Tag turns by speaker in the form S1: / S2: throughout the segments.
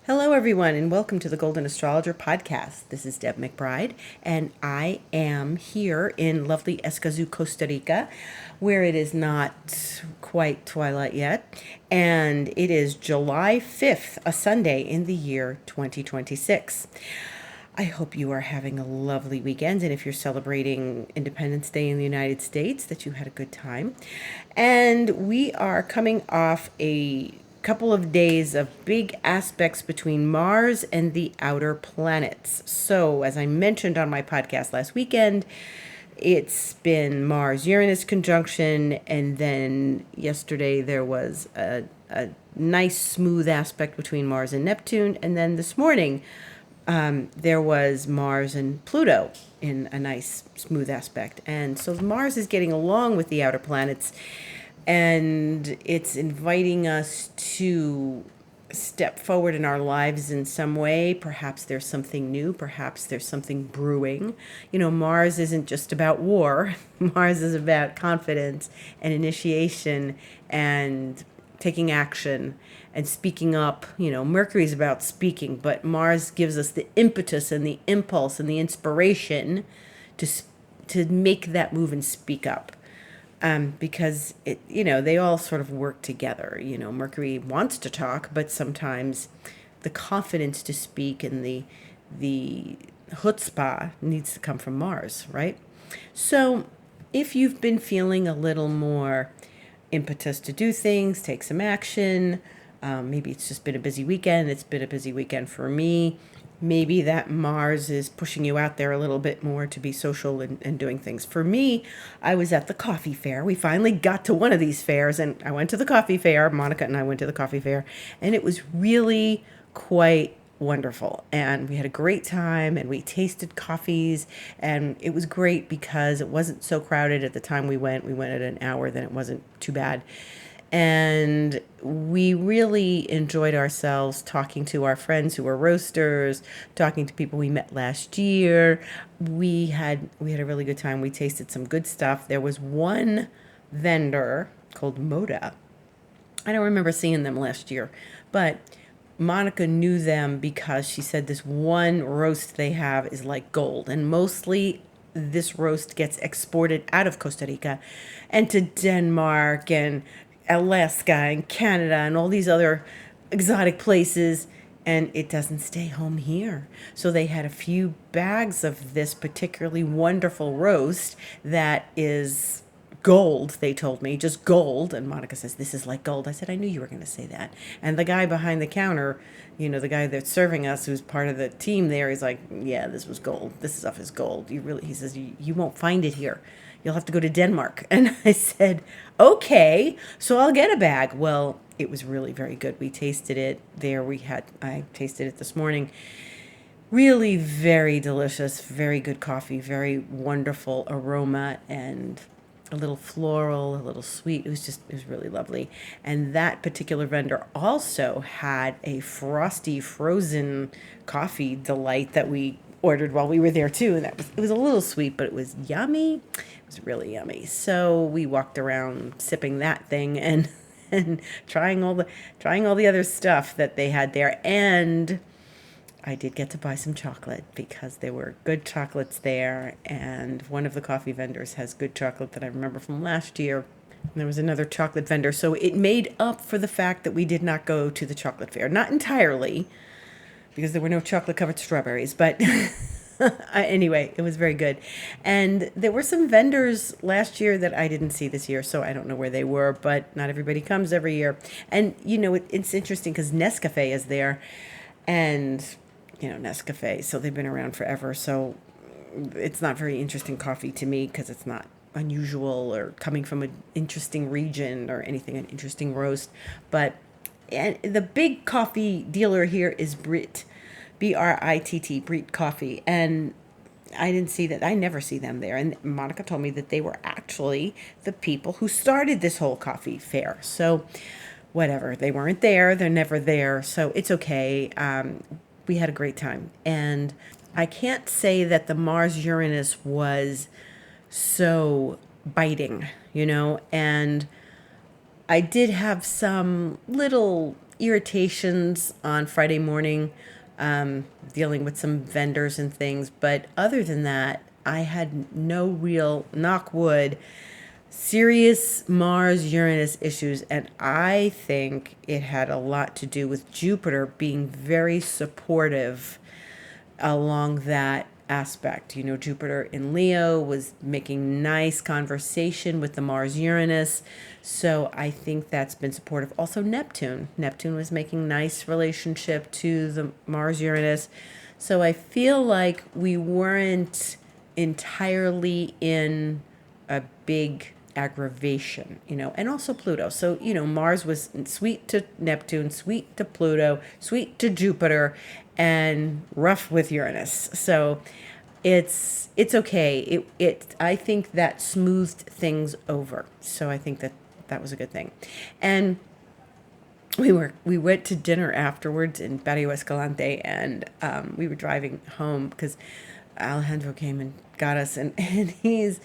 S1: Hello, everyone, and welcome to the Golden Astrologer podcast. This is Deb McBride, and I am here in lovely Escazú, Costa Rica, where it is not quite twilight yet, and it is July 5th, a Sunday in the year 2026. I hope you are having a lovely weekend, and if you're celebrating Independence Day in the United States, that you had a good time. And we are coming off a couple of days of big aspects between Mars and the outer planets. So, as I mentioned on my podcast last weekend, it's been Mars Uranus conjunction, and then yesterday there was a nice smooth aspect between Mars and Neptune, and then this morning there was Mars and Pluto in a nice smooth aspect. And so Mars is getting along with the outer planets, and it's inviting us to step forward in our lives in some way. Perhaps there's something new, perhaps there's something brewing. You know, Mars isn't just about war. Mars is about confidence and initiation and taking action and speaking up. You know, Mercury's about speaking, but Mars gives us the impetus and the impulse and the inspiration to make that move and speak up. Because they all sort of work together. You know, Mercury wants to talk, but sometimes the confidence to speak and the chutzpah needs to come from Mars, right? So, if you've been feeling a little more impetus to do things, take some action, maybe it's just been a busy weekend. It's been a busy weekend for me. Maybe that Mars is pushing you out there a little bit more to be social and doing things. For me, I was at the coffee fair. We finally got to one of these fairs, and I went to the coffee fair. Monica and I went to the coffee fair, and it was really quite wonderful. And we had a great time, and we tasted coffees, and it was great because it wasn't so crowded at the time we went. We went at an hour, then it wasn't too bad. And we really enjoyed ourselves talking to our friends who were roasters, talking to people we met last year. We had a really good time. We tasted some good stuff. There was one vendor called Moda. I don't remember seeing them last year, but Monica knew them because she said this one roast they have is like gold, and mostly this roast gets exported out of Costa Rica and to Denmark and Alaska and Canada and all these other exotic places, and it doesn't stay home here. So they had a few bags of this particularly wonderful roast that is gold, they told me, just gold. And Monica says, "This is like gold." I said, "I knew you were going to say that." And the guy behind the counter, you know, the guy that's serving us, who's part of the team there, he's like, "Yeah, this was gold. This stuff is gold. He says, you won't find it here. You'll have to go to Denmark." And I said, "Okay, so I'll get a bag." Well, it was really very good. We tasted it there. I tasted it this morning. Really very delicious, very good coffee, very wonderful aroma, and a little floral, a little sweet. It was really lovely. And that particular vendor also had a frosty frozen coffee delight that we ordered while we were there too. And it was a little sweet, but it was yummy. It was really yummy. So we walked around sipping that thing and and trying all the other stuff that they had there. And I did get to buy some chocolate because there were good chocolates there, and one of the coffee vendors has good chocolate that I remember from last year. And there was another chocolate vendor, so it made up for the fact that we did not go to the chocolate fair. Not entirely, because there were no chocolate-covered strawberries, but anyway, it was very good. And there were some vendors last year that I didn't see this year, so I don't know where they were, but not everybody comes every year. And, you know, it's interesting because Nescafe is there, and you know, Nescafe, so they've been around forever. So it's not very interesting coffee to me because it's not unusual or coming from an interesting region or anything, an interesting roast. But and the big coffee dealer here is Brit, Britt, Brit Coffee. And I didn't see that. I never see them there. And Monica told me that they were actually the people who started this whole coffee fair. So whatever, they weren't there. They're never there. So it's okay. We had a great time. And I can't say that the Mars Uranus was so biting, you know, and I did have some little irritations on Friday morning, dealing with some vendors and things. But other than that, I had no real, knock wood, serious Mars Uranus issues. And I think it had a lot to do with Jupiter being very supportive along that aspect. You know, Jupiter in Leo was making nice conversation with the Mars Uranus. So I think that's been supportive. Also, Neptune. Neptune was making nice relationship to the Mars Uranus. So I feel like we weren't entirely in a big aggravation, you know, and also Pluto. So, you know, Mars was sweet to Neptune, sweet to Pluto, sweet to Jupiter, and rough with Uranus. So it's okay. It I think that smoothed things over. So I think that that was a good thing. And we went to dinner afterwards in Barrio Escalante, and we were driving home because Alejandro came and got us, and he's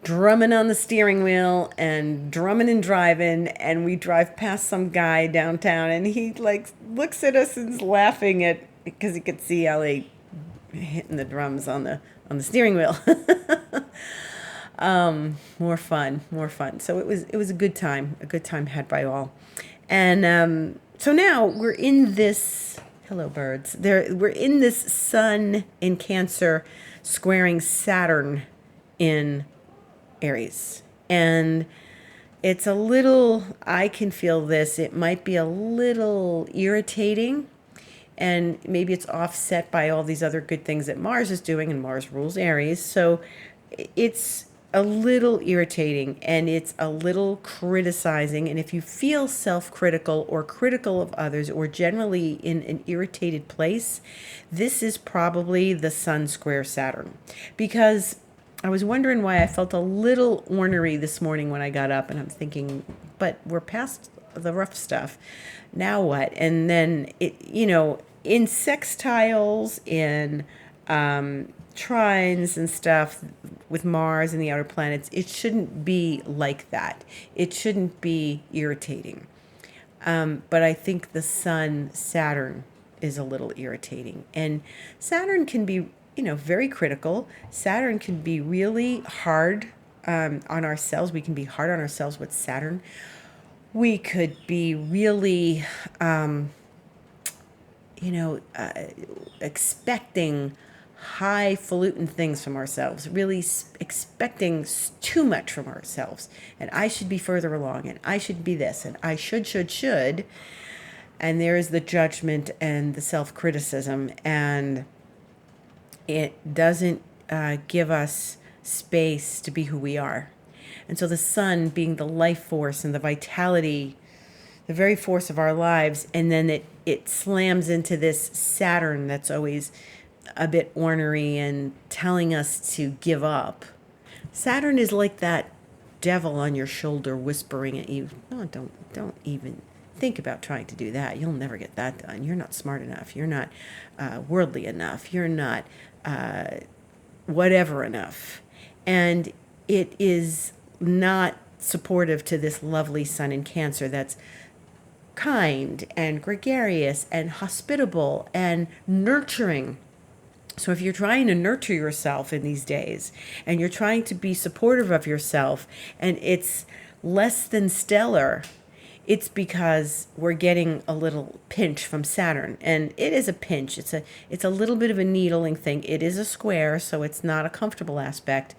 S1: drumming on the steering wheel and drumming and driving, and we drive past some guy downtown, and he like looks at us and is laughing at because he could see Ali hitting the drums on the steering wheel. More fun, more fun. So it was a good time had by all. And so now we're in this, hello birds, we're in this sun in Cancer squaring Saturn in Aries. And it's a little, I can feel this, it might be a little irritating, and maybe it's offset by all these other good things that Mars is doing, and Mars rules Aries. So it's a little irritating, and it's a little criticizing. And if you feel self-critical or critical of others, or generally in an irritated place, this is probably the Sun square Saturn. Because I was wondering why I felt a little ornery this morning when I got up, and I'm thinking, but we're past the rough stuff. Now what? And then you know, in sextiles, in trines and stuff with Mars and the outer planets, it shouldn't be like that. It shouldn't be irritating. But I think the Sun Saturn is a little irritating, and Saturn can be, you know, very critical. Saturn can be really hard on ourselves. We can be hard on ourselves with Saturn. We could be really, expecting highfalutin things from ourselves, really expecting too much from ourselves. And I should be further along, and I should be this, and I should. And there is the judgment and the self-criticism, and it doesn't give us space to be who we are. And so the sun being the life force and the vitality, the very force of our lives, and then it slams into this Saturn that's always a bit ornery and telling us to give up. Saturn is like that devil on your shoulder whispering at you, no, don't even think about trying to do that. You'll never get that done. You're not smart enough. You're not worldly enough. You're not whatever enough. And it is not supportive to this lovely sun in Cancer that's kind and gregarious and hospitable and nurturing. So if you're trying to nurture yourself in these days, and you're trying to be supportive of yourself, and it's less than stellar, it's because we're getting a little pinch from Saturn. And it is a pinch. It's a little bit of a needling thing. It is a square, so it's not a comfortable aspect.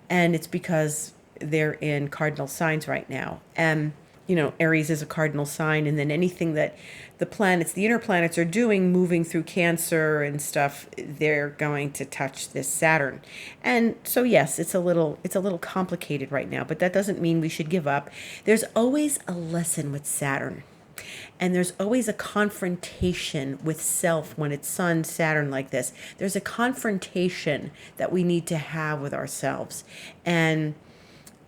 S1: And it's because they're in cardinal signs right now. And, you know, Aries is a cardinal sign, and then anything that the planets, the inner planets are doing, moving through Cancer and stuff, they're going to touch this Saturn. And so, yes, it's a little complicated right now, but that doesn't mean we should give up. There's always a lesson with Saturn. And there's always a confrontation with self when it's Sun, Saturn like this. There's a confrontation that we need to have with ourselves, and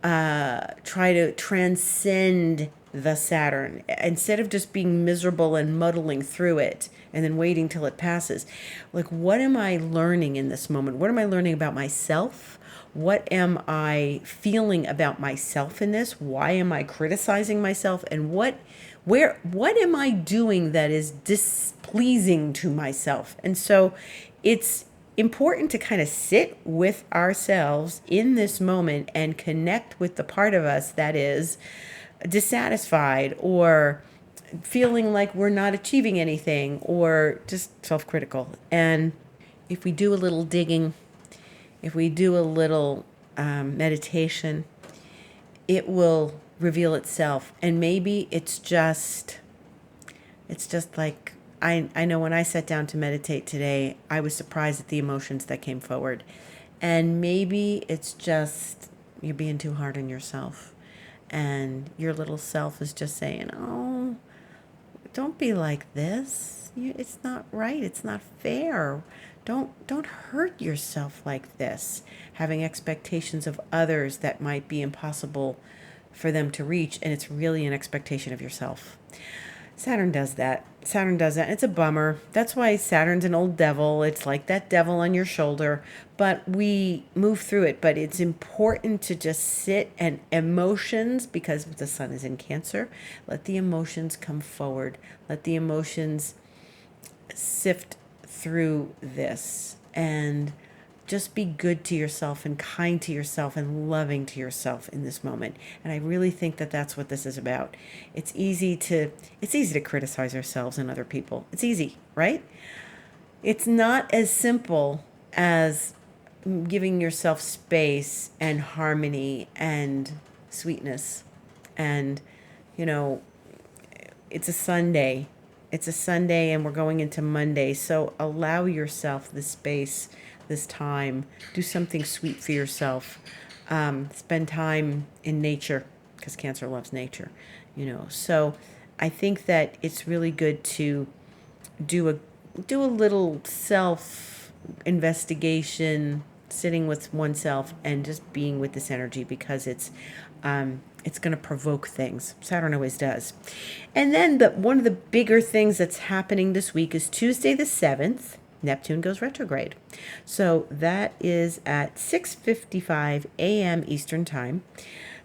S1: try to transcend the Saturn instead of just being miserable and muddling through it and then waiting till it passes. Like, what am I learning in this moment? What am I learning about myself? What am I feeling about myself in this? Why am I criticizing myself? And what What am I doing that is displeasing to myself? And so it's important to kind of sit with ourselves in this moment and connect with the part of us that is dissatisfied or feeling like we're not achieving anything or just self-critical. And if we do a little digging, if we do a little meditation, it will reveal itself. And maybe it's just like, I know when I sat down to meditate today, I was surprised at the emotions that came forward. And maybe it's just you're being too hard on yourself. And your little self is just saying, oh, don't be like this. It's not right. It's not fair. Don't hurt yourself like this. Having expectations of others that might be impossible for them to reach, and it's really an expectation of yourself. Saturn does that. Saturn does that. It's a bummer. That's why Saturn's an old devil. It's like that devil on your shoulder, but we move through it. But it's important to just sit and emotions, because the sun is in Cancer, let the emotions come forward. Let the emotions sift through this and just be good to yourself and kind to yourself and loving to yourself in this moment. And I really think that that's what this is about. It's easy to criticize ourselves and other people. It's easy, right? It's not as simple as giving yourself space and harmony and sweetness. And, it's a Sunday. It's a Sunday and we're going into Monday. So allow yourself the space, this time. Do something sweet for yourself. Spend time in nature, because Cancer loves nature, So I think that it's really good to do a little self investigation, sitting with oneself and just being with this energy, because it's going to provoke things. Saturn always does. And then one of the bigger things that's happening this week is Tuesday the 7th. Neptune goes retrograde. So that is at 6:55 a.m. Eastern Time.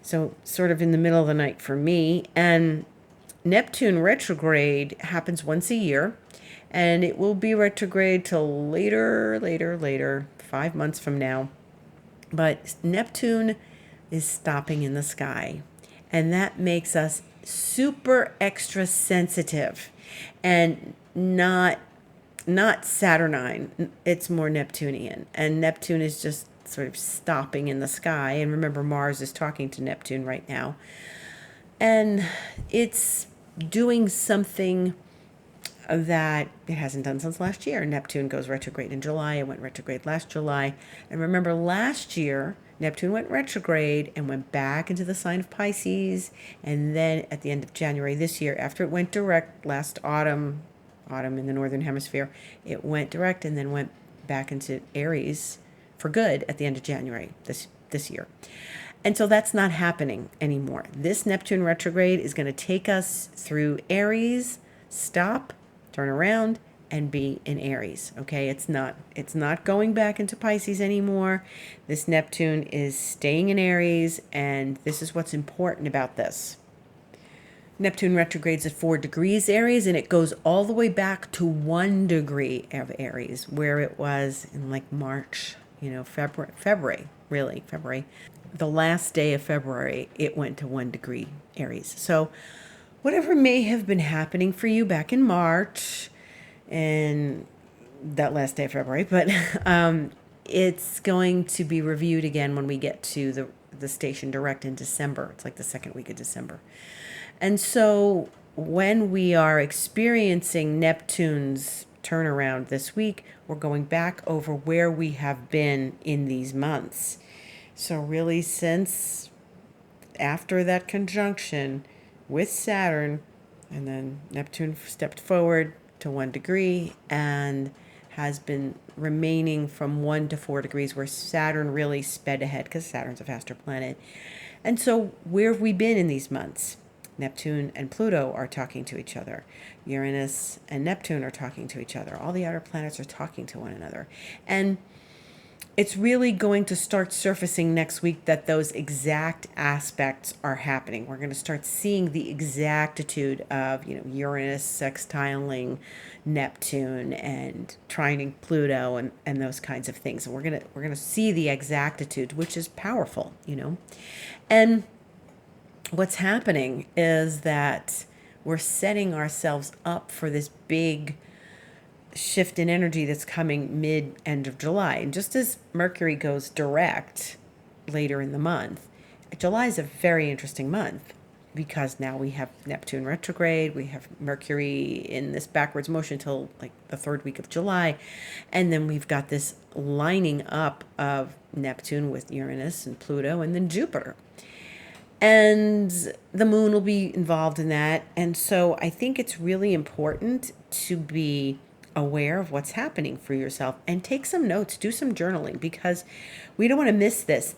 S1: So sort of in the middle of the night for me. And Neptune retrograde happens once a year. And it will be retrograde till later, 5 months from now. But Neptune is stopping in the sky. And that makes us super extra sensitive and not Saturnine. It's more Neptunian. And Neptune is just sort of stopping in the sky. And remember, Mars is talking to Neptune right now. And it's doing something that it hasn't done since last year. Neptune goes retrograde in July. It went retrograde last July. And remember, last year, Neptune went retrograde and went back into the sign of Pisces. And then at the end of January this year, after it went direct last autumn in the northern hemisphere, it went direct and then went back into Aries for good at the end of January this year. And so that's not happening anymore. This Neptune retrograde is going to take us through Aries, stop, turn around, and be in Aries. Okay, it's not going back into Pisces anymore. This Neptune is staying in Aries, and this is what's important about this. Neptune retrogrades at 4 degrees Aries, and it goes all the way back to 1 degree of Aries, where it was in like March, February. The last day of February, it went to 1 degree Aries. So whatever may have been happening for you back in March and that last day of February, but it's going to be reviewed again when we get to the station direct in December. It's like the second week of December. And so when we are experiencing Neptune's turnaround this week, we're going back over where we have been in these months. So really, since after that conjunction with Saturn, and then Neptune stepped forward to 1 degree and has been remaining from 1 to 4 degrees, where Saturn really sped ahead, because Saturn's a faster planet. And so where have we been in these months? Neptune and Pluto are talking to each other. Uranus and Neptune are talking to each other. All the outer planets are talking to one another. And it's really going to start surfacing next week that those exact aspects are happening. We're going to start seeing the exactitude of, Uranus sextiling Neptune and trining Pluto and those kinds of things. And we're gonna see the exactitude, which is powerful. And what's happening is that we're setting ourselves up for this big shift in energy that's coming end of July. And just as Mercury goes direct later in the month, July is a very interesting month because now we have Neptune retrograde, we have Mercury in this backwards motion till like the third week of July, and then we've got this lining up of Neptune with Uranus and Pluto and then Jupiter. And the moon will be involved in that. And so I think it's really important to be aware of what's happening for yourself and take some notes, do some journaling, because we don't want to miss this.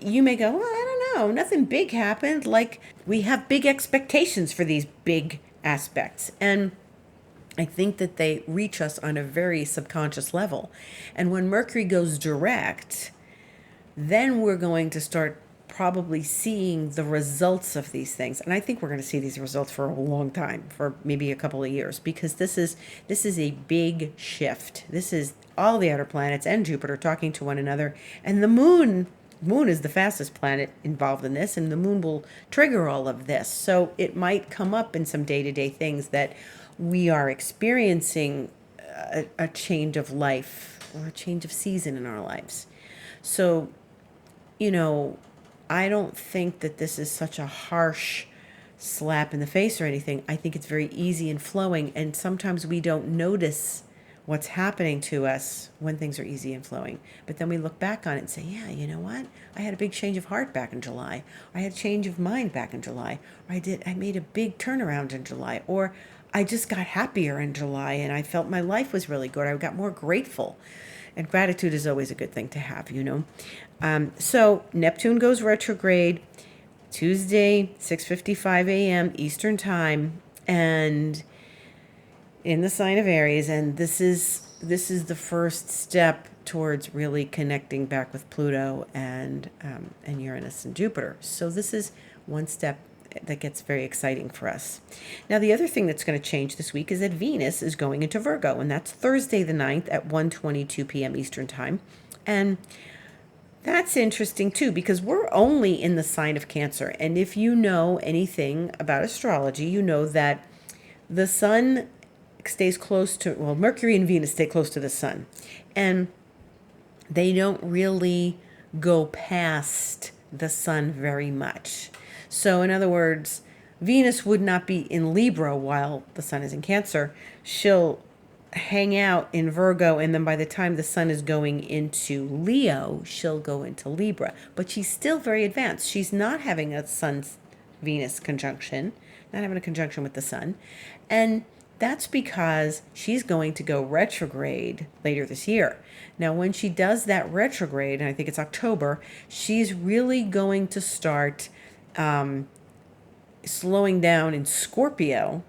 S1: You may go, well, I don't know, nothing big happened. Like, we have big expectations for these big aspects. And I think that they reach us on a very subconscious level. And when Mercury goes direct, then we're going to start probably seeing the results of these things. And I think we're going to see these results for a long time, for maybe a couple of years, because this is a big shift. This is all the outer planets and Jupiter talking to one another, and the moon is the fastest planet involved in this, and the moon will trigger all of this. So it might come up in some day-to-day things that we are experiencing a change of life or a change of season in our lives. So, I don't think that this is such a harsh slap in the face or anything. I think it's very easy and flowing, and sometimes we don't notice what's happening to us when things are easy and flowing. But then we look back on it and say, yeah, you know what? I had a big change of heart back in July. Or I had a change of mind back in July. Or I made a big turnaround in July. Or I just got happier in July and I felt my life was really good. I got more grateful. And gratitude is always a good thing to have. So Neptune goes retrograde Tuesday, 6:55 a.m. Eastern Time, and in the sign of Aries. And this is the first step towards really connecting back with Pluto and Uranus and Jupiter. So this is one step that gets very exciting for us. Now, the other thing that's going to change this week is that Venus is going into Virgo, and that's Thursday the 9th at 1:22 p.m. Eastern Time. And that's interesting, too, because we're only in the sign of Cancer. And if you know anything about astrology, you know that the sun stays close to, Mercury and Venus stay close to the sun. And they don't really go past the sun very much. So in other words, Venus would not be in Libra while the sun is in Cancer. She'll hang out in Virgo, and then by the time the sun is going into Leo, she'll go into Libra. But she's still very advanced. She's not having a sun-Venus conjunction, not having a conjunction with the sun. And that's because she's going to go retrograde later this year. Now, when she does that retrograde, and I think it's October, she's really going to start slowing down in Scorpio,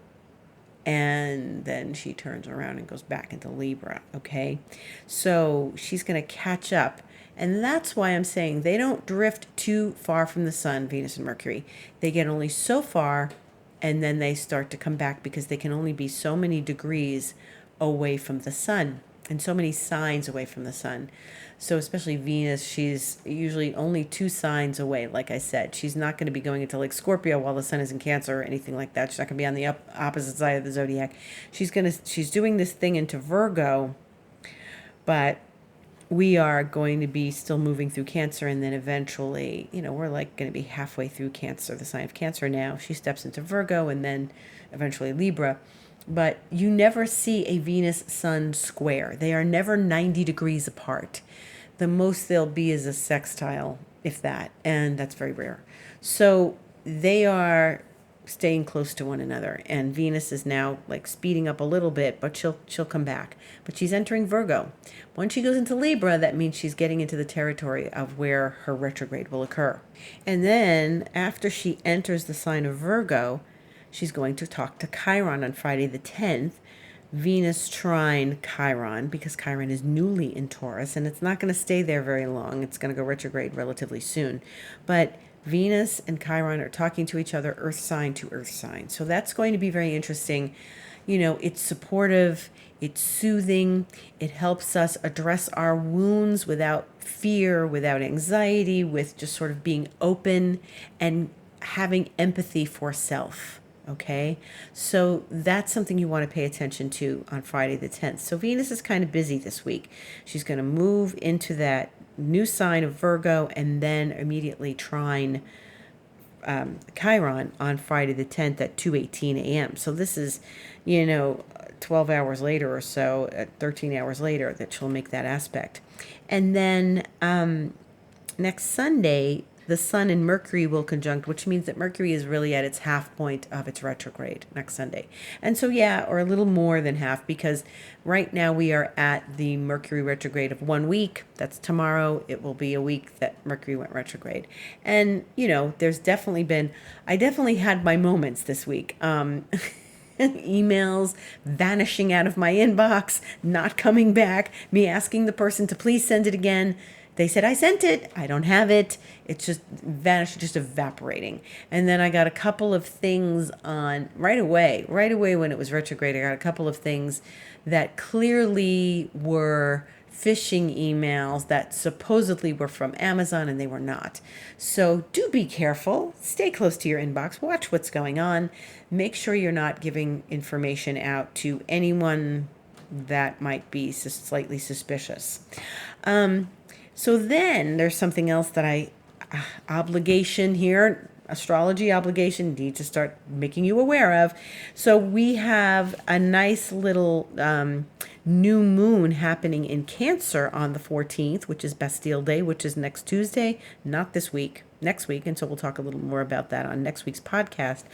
S1: and then she turns around and goes back into Libra, okay? So she's going to catch up, and that's why I'm saying they don't drift too far from the sun, Venus and Mercury. They get only so far, and then they start to come back because they can only be so many degrees away from the sun and so many signs away from the sun. So especially Venus, she's usually only 2 signs away. Like I said, she's not going to be going into like Scorpio while the sun is in Cancer or anything like that. She's not going to be on the opposite side of the zodiac. She's doing this thing into Virgo, but we are going to be still moving through Cancer, and then eventually, we're like going to be halfway through Cancer, the sign of Cancer now. She steps into Virgo and then eventually Libra. But you never see a Venus-Sun square. They are never 90 degrees apart. The most they'll be is a sextile, if that, and that's very rare. So they are staying close to one another, and Venus is now like speeding up a little bit, but she'll come back. But she's entering Virgo. Once she goes into Libra, that means she's getting into the territory of where her retrograde will occur. And then after she enters the sign of Virgo, she's going to talk to Chiron on Friday the 10th, Venus trine Chiron, because Chiron is newly in Taurus, and it's not going to stay there very long. It's going to go retrograde relatively soon. But Venus and Chiron are talking to each other, earth sign to earth sign. So that's going to be very interesting. It's supportive, it's soothing, it helps us address our wounds without fear, without anxiety, with just sort of being open and having empathy for self. Okay, so that's something you want to pay attention to on Friday the 10th. So Venus is kind of busy this week. She's going to move into that new sign of Virgo and then immediately trine Chiron on Friday the 10th at 2:18 a.m. So this is, 12 hours later or so, 13 hours later, that she'll make that aspect. And then next Sunday, the Sun and Mercury will conjunct, which means that Mercury is really at its half point of its retrograde next Sunday. And so, or a little more than half, because right now we are at the Mercury retrograde of 1 week. That's tomorrow. It will be a week that Mercury went retrograde. And, there's definitely I definitely had my moments this week. Emails vanishing out of my inbox, not coming back, me asking the person to please send it again. They said, I sent it. I don't have it. It's just vanished, just evaporating. And then I got a couple of things on right away when it was retrograde. I got a couple of things that clearly were phishing emails that supposedly were from Amazon, and they were not. So do be careful. Stay close to your inbox. Watch what's going on. Make sure you're not giving information out to anyone that might be slightly suspicious. So then there's something else that obligation here, astrology obligation, need to start making you aware of. So we have a nice little new moon happening in Cancer on the 14th, which is Bastille Day, which is next Tuesday, not this week, next week. And so we'll talk a little more about that on next week's podcast.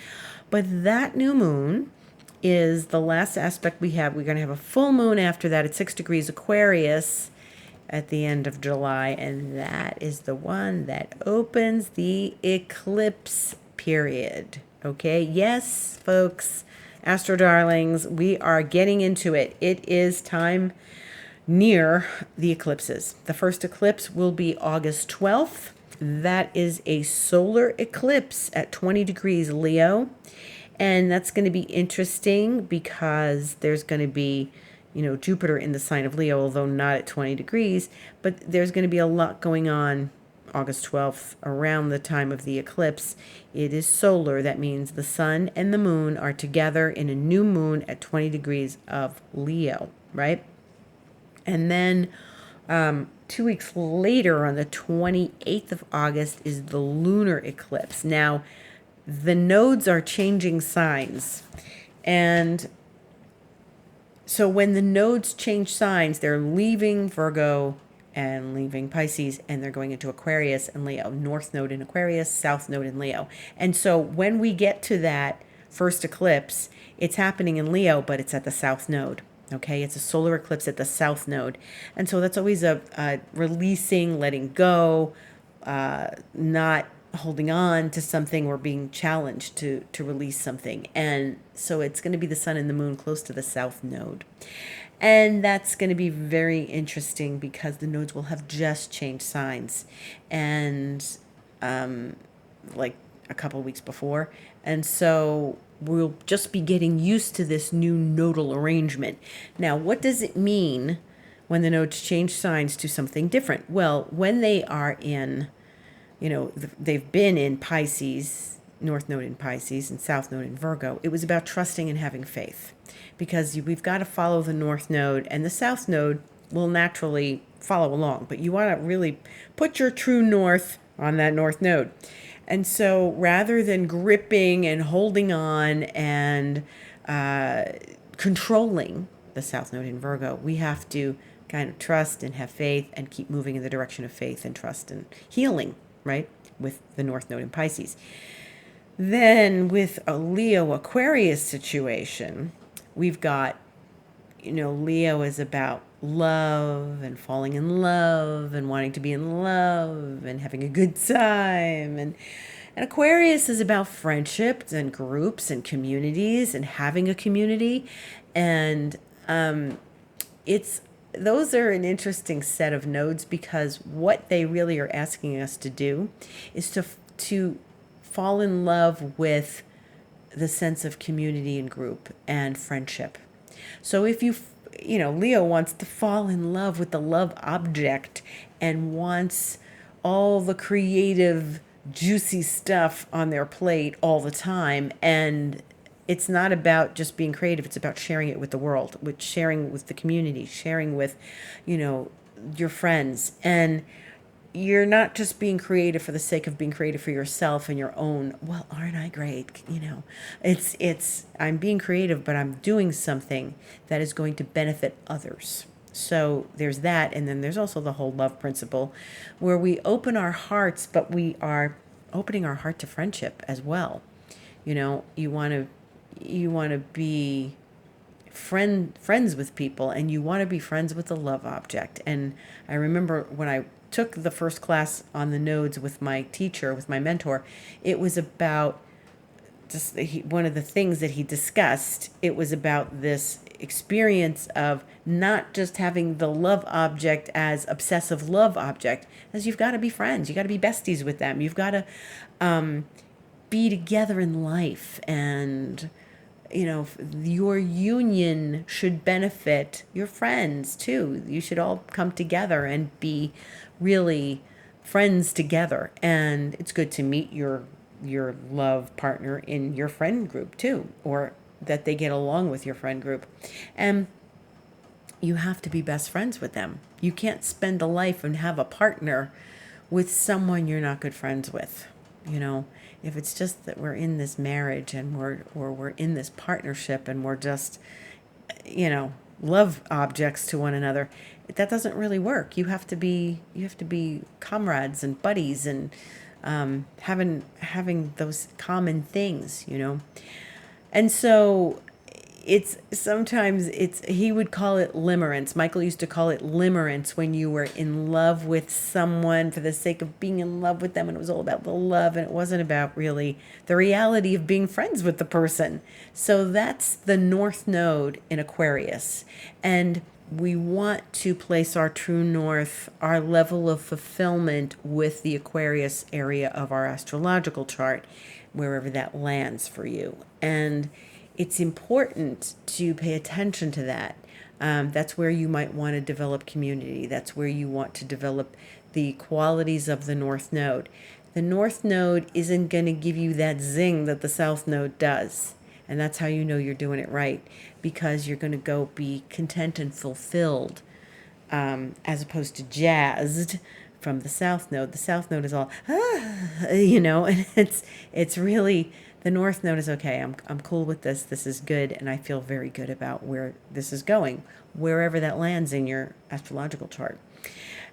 S1: But that new moon is the last aspect we have. We're going to have a full moon after that at 6 degrees Aquarius at the end of July, and that is the one that opens the eclipse period. Okay, yes, folks, Astro Darlings, we are getting into it. It is time near the eclipses. The first eclipse will be August 12th. That is a solar eclipse at 20 degrees Leo, and that's going to be interesting because there's going to be Jupiter in the sign of Leo, although not at 20 degrees, but there's going to be a lot going on August 12th around the time of the eclipse. It is solar. That means the sun and the moon are together in a new moon at 20 degrees of Leo, right? And then 2 weeks later, on the 28th of August, is the lunar eclipse. Now, the nodes are changing signs, and so when the nodes change signs, they're leaving Virgo and leaving Pisces, and they're going into Aquarius and Leo. North node in Aquarius, south node in Leo. And so when we get to that first eclipse, it's happening in Leo, but it's at the south node. Okay, it's a solar eclipse at the south node. And so that's always a releasing, letting go, not holding on to something or being challenged to release something. And so it's going to be the sun and the moon close to the south node. And that's going to be very interesting because the nodes will have just changed signs, and like a couple of weeks before. And so we'll just be getting used to this new nodal arrangement. Now, what does it mean when the nodes change signs to something different? Well, when they are in they've been in Pisces, North Node in Pisces and South Node in Virgo, it was about trusting and having faith, because we've got to follow the North Node, and the South Node will naturally follow along, but you want to really put your true north on that North Node. And so rather than gripping and holding on and controlling the South Node in Virgo, we have to kind of trust and have faith and keep moving in the direction of faith and trust and healing, right, with the North Node in Pisces. Then with a Leo Aquarius situation, we've got, Leo is about love and falling in love and wanting to be in love and having a good time. And Aquarius is about friendships and groups and communities and having a community. And it's those are an interesting set of nodes because what they really are asking us to do is to fall in love with the sense of community and group and friendship. So if Leo wants to fall in love with the love object and wants all the creative, juicy stuff on their plate all the time. And it's not about just being creative, it's about sharing it with the world, with sharing with the community, sharing with, your friends. And you're not just being creative for the sake of being creative for yourself and your own, well, aren't I great? It's I'm being creative, but I'm doing something that is going to benefit others. So there's that. And then there's also the whole love principle where we open our hearts, but we are opening our heart to friendship as well. You want to be friends with people, and you want to be friends with the love object. And I remember when I took the first class on the nodes with my teacher, with my mentor, it was about just one of the things that he discussed. It was about this experience of not just having the love object as obsessive love object, as you've got to be friends, you got to be besties with them, you've got to be together in life, and your union should benefit your friends too. You should all come together and be really friends together. And it's good to meet your love partner in your friend group too, or that they get along with your friend group. And you have to be best friends with them. You can't spend a life and have a partner with someone you're not good friends with. If it's just that we're in this marriage and we're in this partnership and we're just, love objects to one another, that doesn't really work. You have to be comrades and buddies and having those common things, And so sometimes he would call it limerence. Michael used to call it limerence, when you were in love with someone for the sake of being in love with them, and it was all about the love, and it wasn't about really the reality of being friends with the person. So that's the North Node in Aquarius. And we want to place our true north, our level of fulfillment, with the Aquarius area of our astrological chart, wherever that lands for you. And it's important to pay attention to that. That's where you might want to develop community. That's where you want to develop the qualities of the North Node. The North Node isn't going to give you that zing that the South Node does. And that's how you know you're doing it right, because you're going to go be content and fulfilled, as opposed to jazzed from the South Node. The South Node is all, and it's really... The North Node is, okay, I'm cool with this. This is good, and I feel very good about where this is going, wherever that lands in your astrological chart.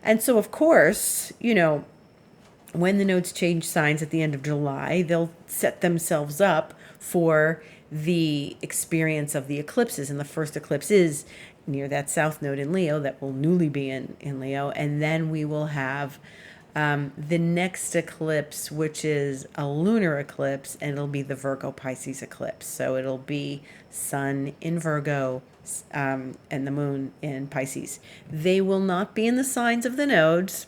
S1: And so, of course, when the nodes change signs at the end of July, they'll set themselves up for the experience of the eclipses. And the first eclipse is near that South Node in Leo that will newly be in Leo. And then we will have the next eclipse, which is a lunar eclipse, and it'll be the Virgo Pisces eclipse. So it'll be Sun in Virgo and the Moon in Pisces. They will not be in the signs of the nodes,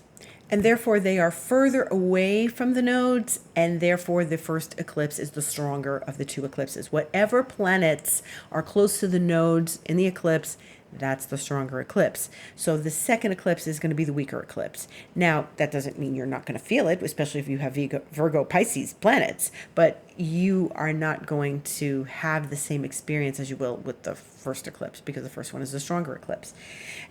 S1: and therefore they are further away from the nodes, and therefore the first eclipse is the stronger of the two eclipses. Whatever planets are close to the nodes in the eclipse, that's the stronger eclipse. So the second eclipse is going to be the weaker eclipse. Now, that doesn't mean you're not going to feel it, especially if you have Virgo Pisces planets, but you are not going to have the same experience as you will with the first eclipse, because the first one is the stronger eclipse.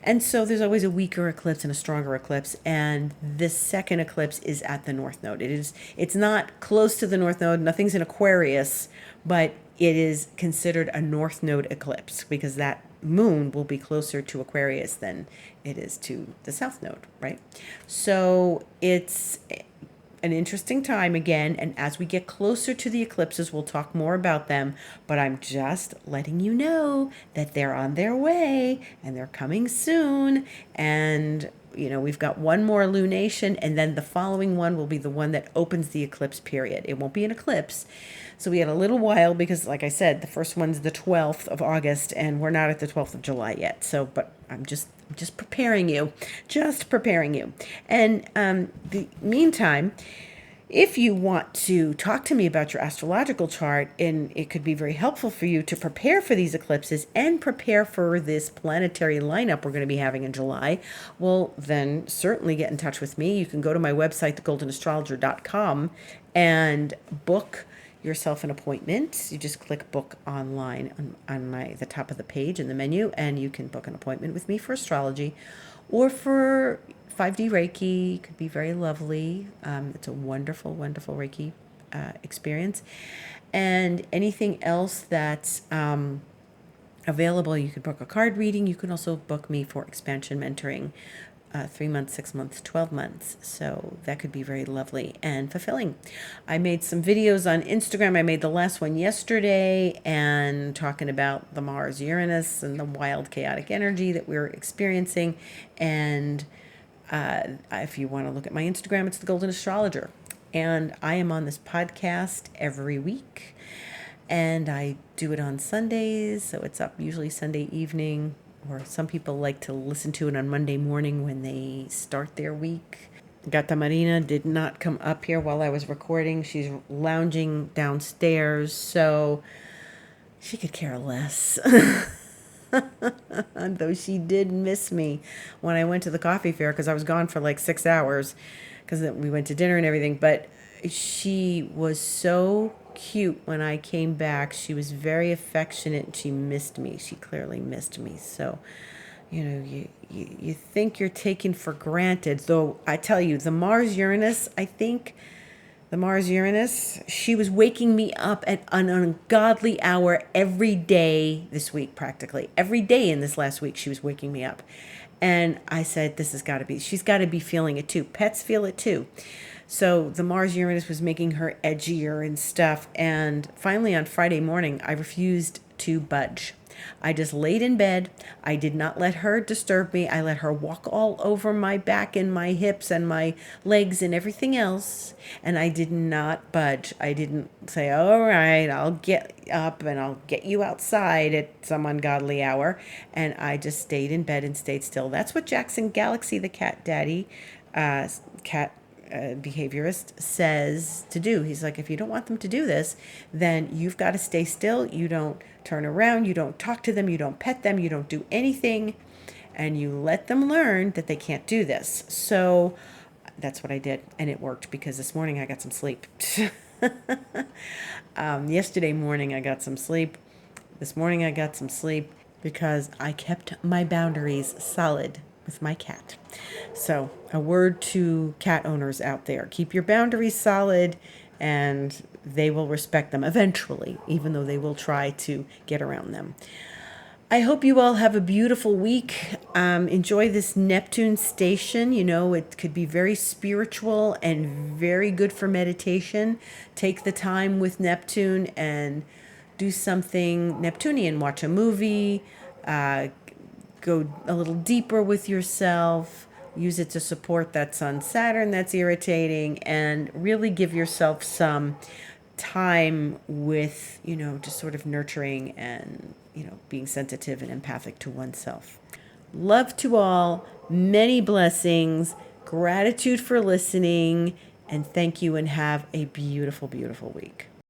S1: And so there's always a weaker eclipse and a stronger eclipse, and this second eclipse is at the North Node. It's not close to the North Node, nothing's in Aquarius, but it is considered a North Node eclipse because that moon will be closer to Aquarius than it is to the South Node, right? So it's an interesting time again, and as we get closer to the eclipses, we'll talk more about them, but I'm just letting you know that they're on their way and they're coming soon, and we've got one more lunation, and then the following one will be the one that opens the eclipse period. It won't be an eclipse. So we had a little while because, like I said, the first one's the 12th of August, and we're not at the 12th of July yet. So, but I'm just preparing you, And the meantime, if you want to talk to me about your astrological chart, and it could be very helpful for you to prepare for these eclipses and prepare for this planetary lineup we're going to be having in July, well, then certainly get in touch with me. You can go to my website, thegoldenastrologer.com, and book yourself an appointment. You just click book online on the top of the page in the menu, and you can book an appointment with me for astrology or for 5D Reiki. Could be very lovely. It's a wonderful, wonderful Reiki experience. And anything else that's available, you could book a card reading. You can also book me for expansion mentoring, 3 months, 6 months, 12 months. So that could be very lovely and fulfilling. I made some videos on Instagram. I made the last one yesterday and talking about the Mars Uranus and the wild chaotic energy that we're experiencing. And if you want to look at my Instagram, it's The Golden Astrologer. And I am on this podcast every week. And I do it on Sundays, so it's up usually Sunday evening. Or some people like to listen to it on Monday morning when they start their week. Gata Marina did not come up here while I was recording. She's lounging downstairs, so she could care less. Though she did miss me when I went to the coffee fair, because I was gone for like 6 hours because we went to dinner and everything. But she was so cute when I came back. She was very affectionate. She missed me. She clearly missed me. So, you think you're taken for granted. Though I tell you, the Mars Uranus, she was waking me up at an ungodly hour every day this week, practically. Every day in this last week, she was waking me up. And I said, she's got to be feeling it too. Pets feel it too. So the Mars Uranus was making her edgier and stuff. And finally on Friday morning, I refused to budge. I just laid in bed. I did not let her disturb me. I let her walk all over my back and my hips and my legs and everything else. And I did not budge. I didn't say, all right, I'll get up and I'll get you outside at some ungodly hour. And I just stayed in bed and stayed still. That's what Jackson Galaxy, the cat daddy, behaviorist, says to do. He's like, if you don't want them to do this, then you've got to stay still. You don't turn around. You don't talk to them. You don't pet them. You don't do anything. And you let them learn that they can't do this. So that's what I did. And it worked because this morning I got some sleep. Yesterday morning I got some sleep. This morning I got some sleep because I kept my boundaries solid with my cat. So a word to cat owners out there: keep your boundaries solid and they will respect them eventually, even though they will try to get around them. I hope you all have a beautiful week. Enjoy this Neptune station. It could be very spiritual and very good for meditation. Take the time with Neptune and do something Neptunian. Watch a movie, go a little deeper with yourself, use it to support that Sun Saturn that's irritating, and really give yourself some time with, just sort of nurturing and, being sensitive and empathic to oneself. Love to all, many blessings, gratitude for listening, and thank you, and have a beautiful, beautiful week.